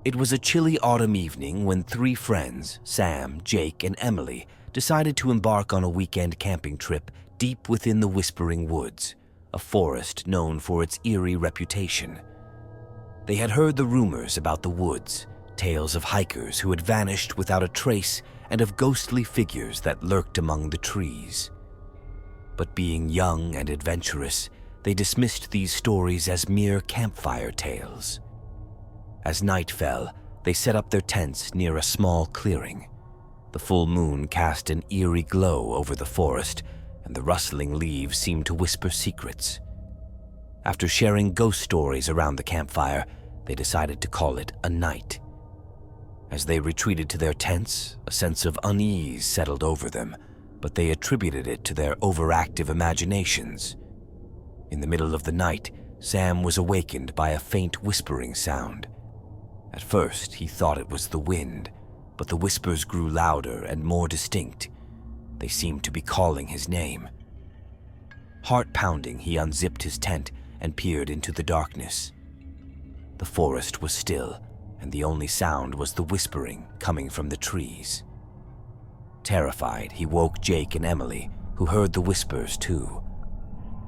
It was a chilly autumn evening when three friends, Sam, Jake, and Emily, decided to embark on a weekend camping trip deep within the Whispering Woods, a forest known for its eerie reputation. They had heard the rumors about the woods, tales of hikers who had vanished without a trace and of ghostly figures that lurked among the trees. But being young and adventurous, they dismissed these stories as mere campfire tales. As night fell, they set up their tents near a small clearing. The full moon cast an eerie glow over the forest, and the rustling leaves seemed to whisper secrets. After sharing ghost stories around the campfire, they decided to call it a night. As they retreated to their tents, a sense of unease settled over them, but they attributed it to their overactive imaginations. In the middle of the night, Sam was awakened by a faint whispering sound. At first, he thought it was the wind, but the whispers grew louder and more distinct. They seemed to be calling his name. Heart-pounding, he unzipped his tent and peered into the darkness. The forest was still, and the only sound was the whispering coming from the trees. Terrified, he woke Jake and Emily, who heard the whispers too.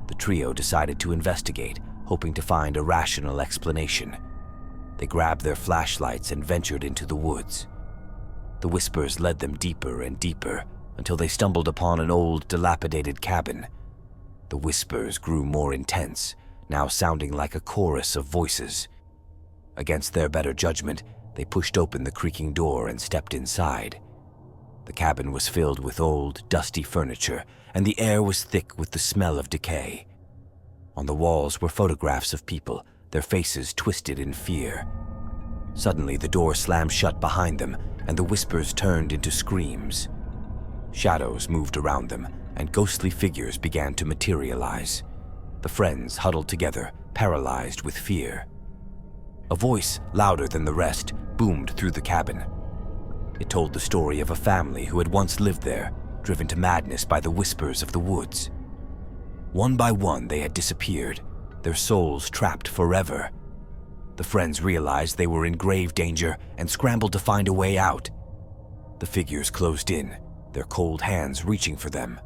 The trio decided to investigate, hoping to find a rational explanation. They grabbed their flashlights and ventured into the woods. The whispers led them deeper and deeper until they stumbled upon an old, dilapidated cabin. The whispers grew more intense, now sounding like a chorus of voices. Against their better judgment, they pushed open the creaking door and stepped inside. The cabin was filled with old, dusty furniture, and the air was thick with the smell of decay. On the walls were photographs of people, their faces twisted in fear. Suddenly, the door slammed shut behind them, and the whispers turned into screams. Shadows moved around them, and ghostly figures began to materialize. The friends huddled together, paralyzed with fear. A voice, louder than the rest, boomed through the cabin. It told the story of a family who had once lived there, driven to madness by the whispers of the woods. One by one, they had disappeared, their souls trapped forever. The friends realized they were in grave danger and scrambled to find a way out. The figures closed in, their cold hands reaching for them.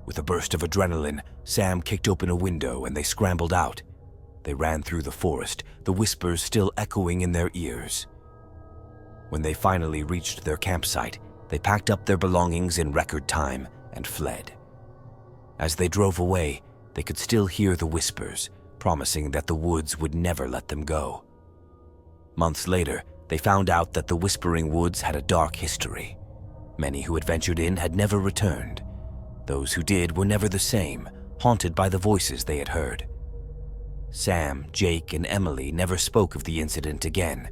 With a burst of adrenaline, Sam kicked open a window and they scrambled out. They ran through the forest, the whispers still echoing in their ears. When they finally reached their campsite, they packed up their belongings in record time and fled. As they drove away, they could still hear the whispers, promising that the woods would never let them go. Months later, they found out that the Whispering Woods had a dark history. Many who had ventured in had never returned. Those who did were never the same, haunted by the voices they had heard. Sam, Jake, and Emily never spoke of the incident again,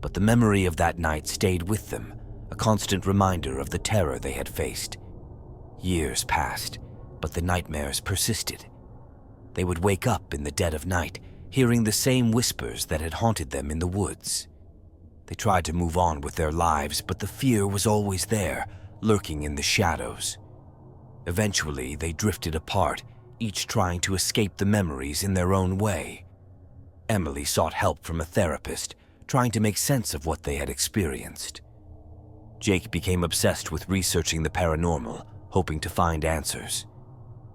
but the memory of that night stayed with them, a constant reminder of the terror they had faced. Years passed, but the nightmares persisted. They would wake up in the dead of night, hearing the same whispers that had haunted them in the woods. They tried to move on with their lives, but the fear was always there, lurking in the shadows. Eventually, they drifted apart, each trying to escape the memories in their own way. Emily sought help from a therapist, trying to make sense of what they had experienced. Jake became obsessed with researching the paranormal, hoping to find answers.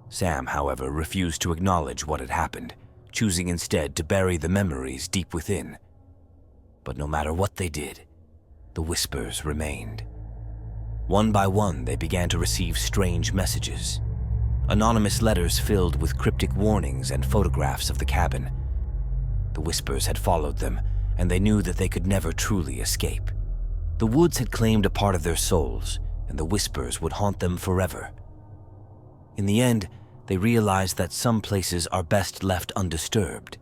Sam, however, refused to acknowledge what had happened, choosing instead to bury the memories deep within. But no matter what they did, the whispers remained. One by one, they began to receive strange messages. Anonymous letters filled with cryptic warnings and photographs of the cabin. The whispers had followed them, and they knew that they could never truly escape. The woods had claimed a part of their souls, and the whispers would haunt them forever. In the end, they realized that some places are best left undisturbed.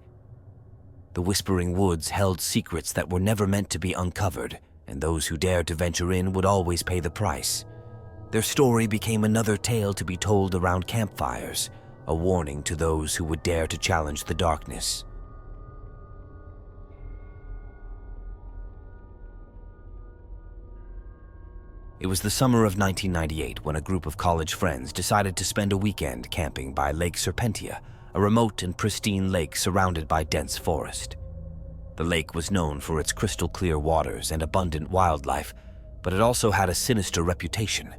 The Whispering Woods held secrets that were never meant to be uncovered, and those who dared to venture in would always pay the price. Their story became another tale to be told around campfires, a warning to those who would dare to challenge the darkness. It was the summer of 1998 when a group of college friends decided to spend a weekend camping by Lake Serpentia, a remote and pristine lake surrounded by dense forest. The lake was known for its crystal-clear waters and abundant wildlife, but it also had a sinister reputation.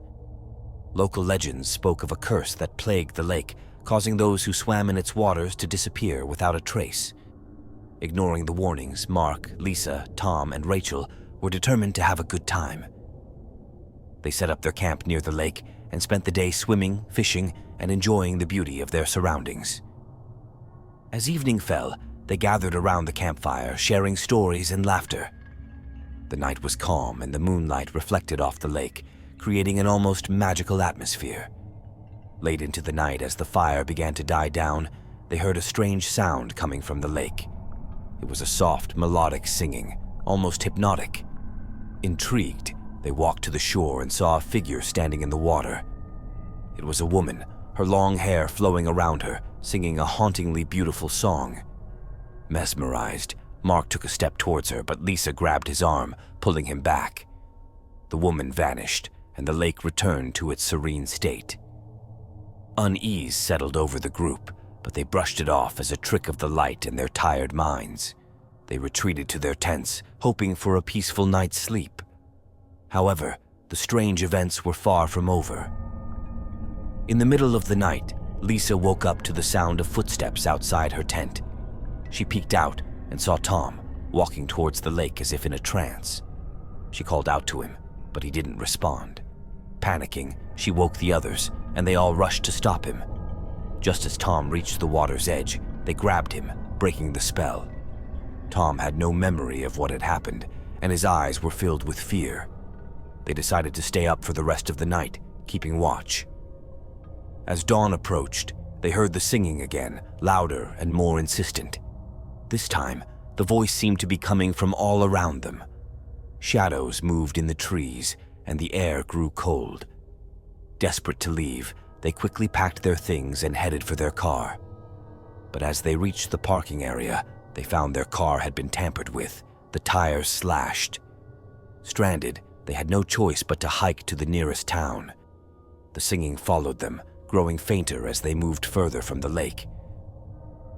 Local legends spoke of a curse that plagued the lake, causing those who swam in its waters to disappear without a trace. Ignoring the warnings, Mark, Lisa, Tom, and Rachel were determined to have a good time. They set up their camp near the lake and spent the day swimming, fishing, and enjoying the beauty of their surroundings. As evening fell, they gathered around the campfire, sharing stories and laughter. The night was calm and the moonlight reflected off the lake, creating an almost magical atmosphere. Late into the night, as the fire began to die down, they heard a strange sound coming from the lake. It was a soft, melodic singing, almost hypnotic. Intrigued, they walked to the shore and saw a figure standing in the water. It was a woman, her long hair flowing around her, singing a hauntingly beautiful song. Mesmerized, Mark took a step towards her, but Lisa grabbed his arm, pulling him back. The woman vanished, and the lake returned to its serene state. Unease settled over the group, but they brushed it off as a trick of the light in their tired minds. They retreated to their tents, hoping for a peaceful night's sleep. However, the strange events were far from over. In the middle of the night, Lisa woke up to the sound of footsteps outside her tent. She peeked out and saw Tom walking towards the lake as if in a trance. She called out to him, but he didn't respond. Panicking, she woke the others, and they all rushed to stop him. Just as Tom reached the water's edge, they grabbed him, breaking the spell. Tom had no memory of what had happened, and his eyes were filled with fear. They decided to stay up for the rest of the night, keeping watch. As dawn approached, they heard the singing again, louder and more insistent. This time, the voice seemed to be coming from all around them. Shadows moved in the trees, and the air grew cold. Desperate to leave, they quickly packed their things and headed for their car. But as they reached the parking area, they found their car had been tampered with, the tires slashed. Stranded, they had no choice but to hike to the nearest town. The singing followed them, growing fainter as they moved further from the lake.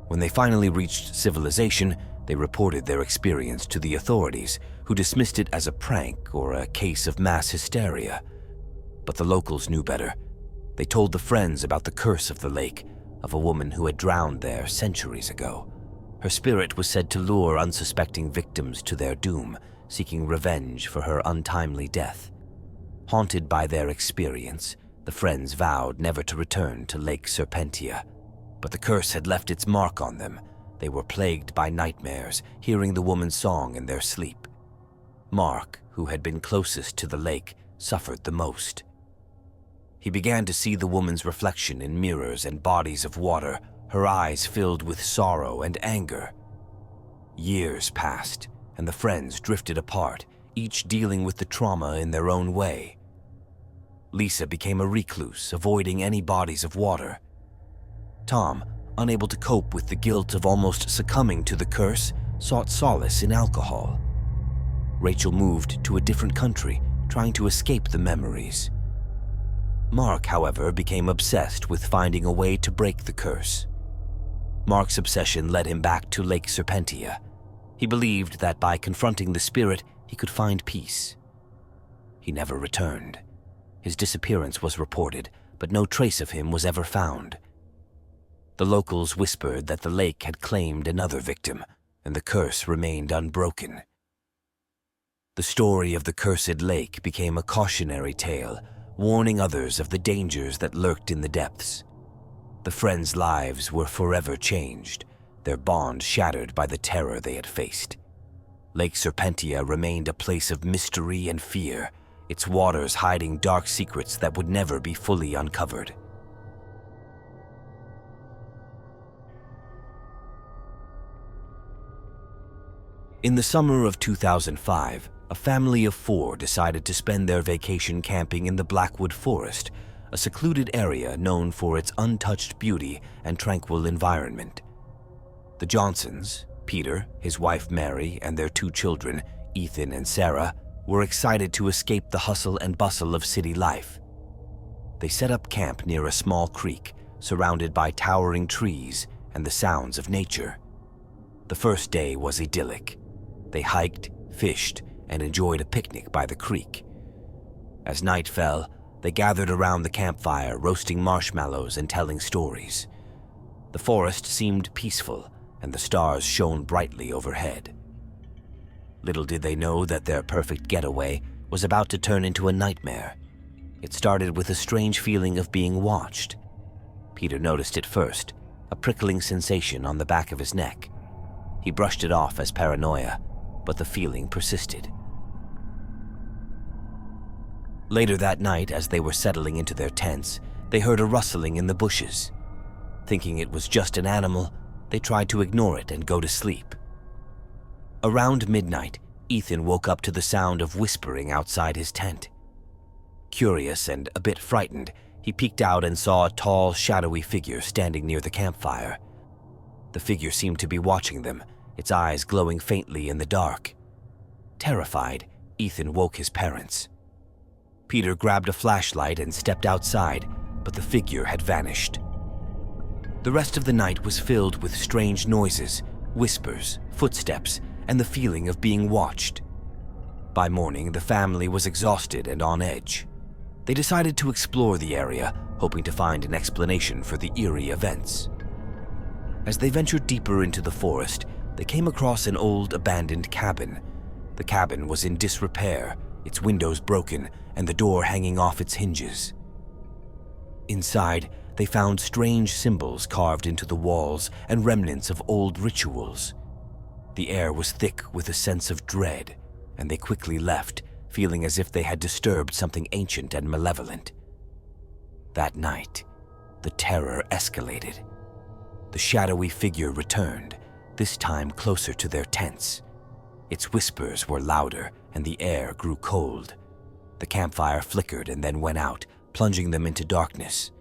When they finally reached civilization, they reported their experience to the authorities, who dismissed it as a prank or a case of mass hysteria. But the locals knew better. They told the friends about the curse of the lake, of a woman who had drowned there centuries ago. Her spirit was said to lure unsuspecting victims to their doom, seeking revenge for her untimely death. Haunted by their experience, the friends vowed never to return to Lake Serpentia. But the curse had left its mark on them. They were plagued by nightmares, hearing the woman's song in their sleep. Mark, who had been closest to the lake, suffered the most. He began to see the woman's reflection in mirrors and bodies of water, her eyes filled with sorrow and anger. Years passed, and the friends drifted apart, each dealing with the trauma in their own way. Lisa became a recluse, avoiding any bodies of water. Tom, unable to cope with the guilt of almost succumbing to the curse, sought solace in alcohol. Rachel moved to a different country, trying to escape the memories. Mark, however, became obsessed with finding a way to break the curse. Mark's obsession led him back to Lake Serpentia. He believed that by confronting the spirit, he could find peace. He never returned. His disappearance was reported, but no trace of him was ever found. The locals whispered that the lake had claimed another victim, and the curse remained unbroken. The story of the cursed lake became a cautionary tale, warning others of the dangers that lurked in the depths. The friends' lives were forever changed, their bond shattered by the terror they had faced. Lake Serpentia remained a place of mystery and fear, its waters hiding dark secrets that would never be fully uncovered. In the summer of 2005, a family of 4 decided to spend their vacation camping in the Blackwood Forest, a secluded area known for its untouched beauty and tranquil environment. The Johnsons, Peter, his wife Mary, and their 2 children, Ethan and Sarah, were excited to escape the hustle and bustle of city life. They set up camp near a small creek, surrounded by towering trees and the sounds of nature. The first day was idyllic. They hiked, fished, and enjoyed a picnic by the creek. As night fell, they gathered around the campfire, roasting marshmallows and telling stories. The forest seemed peaceful, and the stars shone brightly overhead. Little did they know that their perfect getaway was about to turn into a nightmare. It started with a strange feeling of being watched. Peter noticed it first, a prickling sensation on the back of his neck. He brushed it off as paranoia, but the feeling persisted. Later that night, as they were settling into their tents, they heard a rustling in the bushes. Thinking it was just an animal, they tried to ignore it and go to sleep. Around midnight, Ethan woke up to the sound of whispering outside his tent. Curious and a bit frightened, he peeked out and saw a tall, shadowy figure standing near the campfire. The figure seemed to be watching them, its eyes glowing faintly in the dark. Terrified, Ethan woke his parents. Peter grabbed a flashlight and stepped outside, but the figure had vanished. The rest of the night was filled with strange noises, whispers, footsteps, and the feeling of being watched. By morning, the family was exhausted and on edge. They decided to explore the area, hoping to find an explanation for the eerie events. As they ventured deeper into the forest, they came across an old abandoned cabin. The cabin was in disrepair, its windows broken, and the door hanging off its hinges. Inside, they found strange symbols carved into the walls and remnants of old rituals. The air was thick with a sense of dread, and they quickly left, feeling as if they had disturbed something ancient and malevolent. That night, the terror escalated. The shadowy figure returned, this time closer to their tents. Its whispers were louder, and the air grew cold. The campfire flickered and then went out, plunging them into darkness.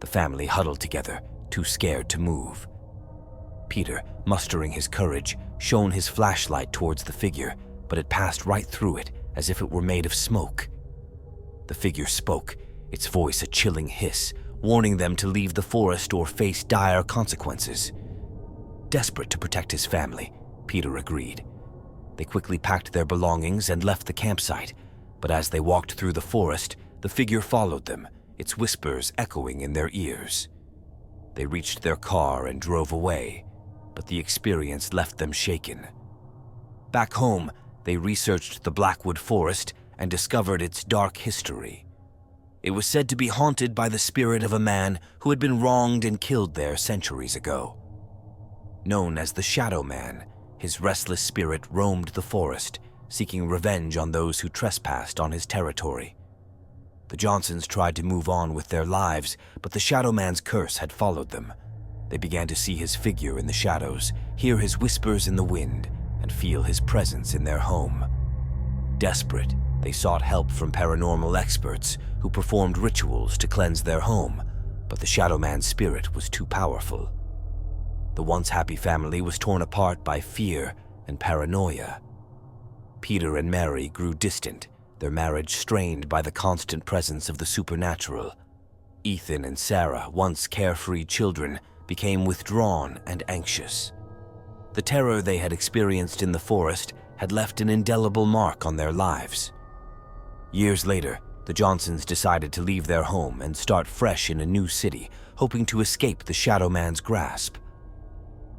The family huddled together, too scared to move. Peter, mustering his courage, shone his flashlight towards the figure, but it passed right through it, as if it were made of smoke. The figure spoke, its voice a chilling hiss, warning them to leave the forest or face dire consequences. Desperate to protect his family, Peter agreed. They quickly packed their belongings and left the campsite, but as they walked through the forest, the figure followed them, its whispers echoing in their ears. They reached their car and drove away, but the experience left them shaken. Back home, they researched the Blackwood Forest and discovered its dark history. It was said to be haunted by the spirit of a man who had been wronged and killed there centuries ago. Known as the Shadow Man, his restless spirit roamed the forest, seeking revenge on those who trespassed on his territory. The Johnsons tried to move on with their lives, but the Shadow Man's curse had followed them. They began to see his figure in the shadows, hear his whispers in the wind, and feel his presence in their home. Desperate, they sought help from paranormal experts who performed rituals to cleanse their home, but the Shadow Man's spirit was too powerful. The once happy family was torn apart by fear and paranoia. Peter and Mary grew distant, their marriage strained by the constant presence of the supernatural. Ethan and Sarah, once carefree children, became withdrawn and anxious. The terror they had experienced in the forest had left an indelible mark on their lives. Years later, the Johnsons decided to leave their home and start fresh in a new city, hoping to escape the Shadow Man's grasp.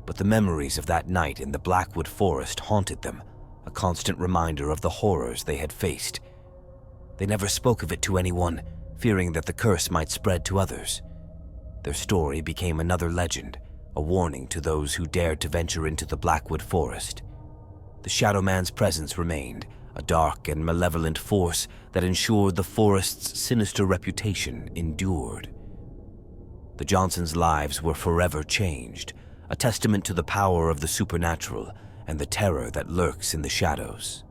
But the memories of that night in the Blackwood Forest haunted them, a constant reminder of the horrors they had faced. They never spoke of it to anyone, fearing that the curse might spread to others. Their story became another legend, a warning to those who dared to venture into the Blackwood Forest. The Shadow Man's presence remained, a dark and malevolent force that ensured the forest's sinister reputation endured. The Johnsons' lives were forever changed, a testament to the power of the supernatural and the terror that lurks in the shadows.